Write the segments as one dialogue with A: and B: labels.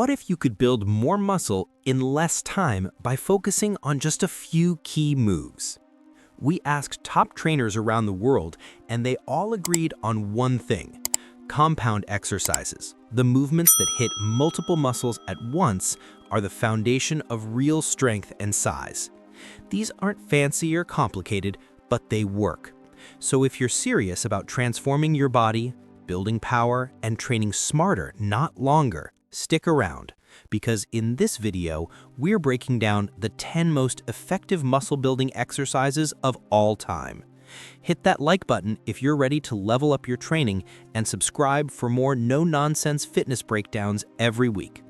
A: What if you could build more muscle in less time by focusing on just a few key moves? We asked top trainers around the world, and they all agreed on one thing: compound exercises. The movements that hit multiple muscles at once are the foundation of real strength and size. These aren't fancy or complicated, but they work. So if you're serious about transforming your body, building power, and training smarter, not longer, stick around, because in this video, we're breaking down the 10 most effective muscle-building exercises of all time. Hit that like button if you're ready to level up your training, and subscribe for more no-nonsense fitness breakdowns every week.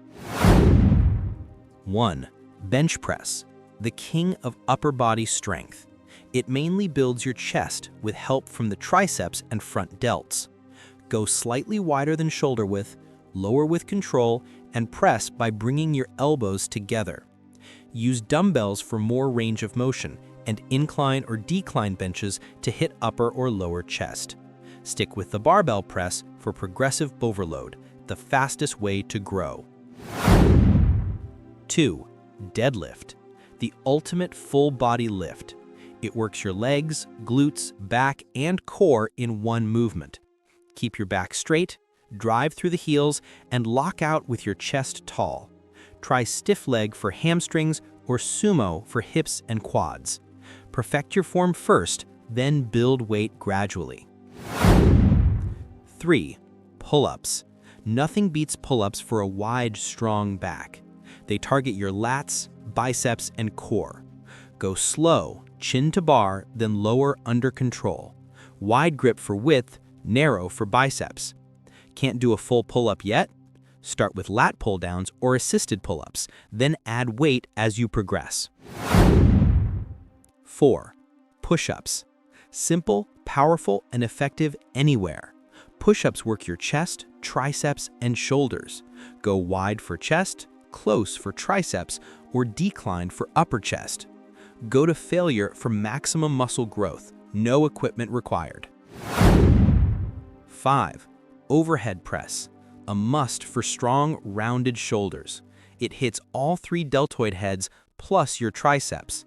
A: 1. Bench press, the king of upper body strength. It mainly builds your chest with help from the triceps and front delts. Go slightly wider than shoulder width, lower with control, and press by bringing your elbows together. Use dumbbells for more range of motion, and incline or decline benches to hit upper or lower chest. Stick with the barbell press for progressive overload, the fastest way to grow. 2. Deadlift, the ultimate full body lift. It works your legs, glutes, back, and core in one movement. Keep your back straight, drive through the heels, and lock out with your chest tall. Try stiff leg for hamstrings or sumo for hips and quads. Perfect your form first, then build weight gradually. 3. Pull-ups. Nothing beats pull-ups for a wide, strong back. They target your lats, biceps, and core. Go slow, chin to bar, then lower under control. Wide grip for width, narrow for biceps. Can't do a full pull-up yet? Start with lat pull-downs or assisted pull-ups, then add weight as you progress. 4. Push-ups. Simple, powerful, and effective anywhere. Push-ups work your chest, triceps, and shoulders. Go wide for chest, close for triceps, or decline for upper chest. Go to failure for maximum muscle growth. No equipment required. 5. Overhead press, a must for strong, rounded shoulders. It hits all 3 deltoid heads plus your triceps.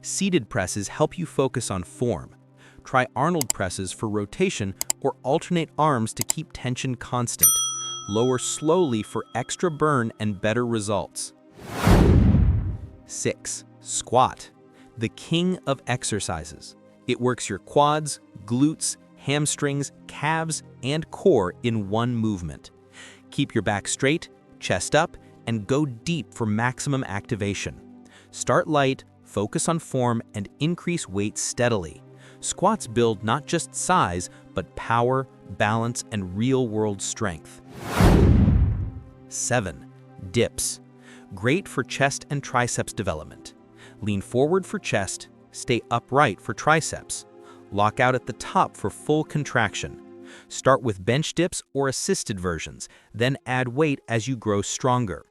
A: Seated presses help you focus on form. Try Arnold presses for rotation or alternate arms to keep tension constant. Lower slowly for extra burn and better results. 6. Squat, the king of exercises. It works your quads, glutes, hamstrings, calves, and core in one movement. Keep your back straight, chest up, and go deep for maximum activation. Start light, focus on form, and increase weight steadily. Squats build not just size, but power, balance, and real-world strength. 7. Dips. Great for chest and triceps development. Lean forward for chest, stay upright for triceps. Lock out at the top for full contraction. Start with bench dips or assisted versions, then add weight as you grow stronger.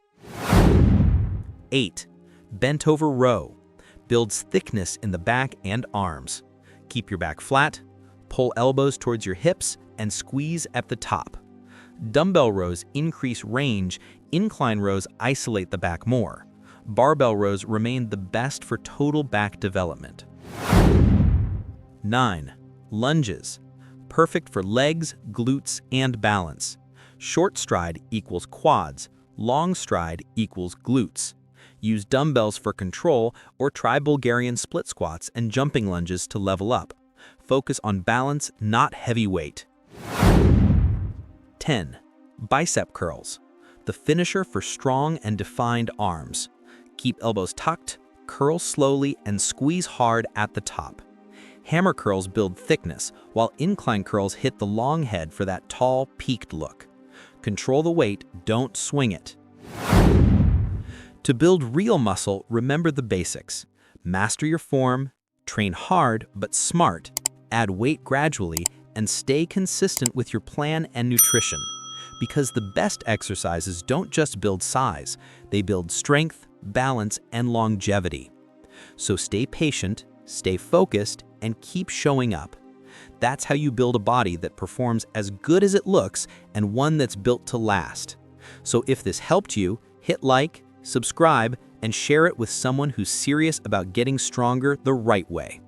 A: 8. Bent over row. Builds thickness in the back and arms. Keep your back flat, pull elbows towards your hips, and squeeze at the top. Dumbbell rows increase range, incline rows isolate the back more. Barbell rows remain the best for total back development. 9. Lunges. Perfect for legs, glutes, and balance. Short stride equals quads, long stride equals glutes. Use dumbbells for control or try Bulgarian split squats and jumping lunges to level up. Focus on balance, not heavy weight. 10. Bicep curls. The finisher for strong and defined arms. Keep elbows tucked, curl slowly, and squeeze hard at the top. Hammer curls build thickness, while incline curls hit the long head for that tall, peaked look. Control the weight, don't swing it. To build real muscle, remember the basics. Master your form, train hard but smart, add weight gradually, and stay consistent with your plan and nutrition. Because the best exercises don't just build size, they build strength, balance, and longevity. So stay patient, stay focused, and keep showing up. That's how you build a body that performs as good as it looks and one that's built to last. So if this helped you, hit like, subscribe, and share it with someone who's serious about getting stronger the right way.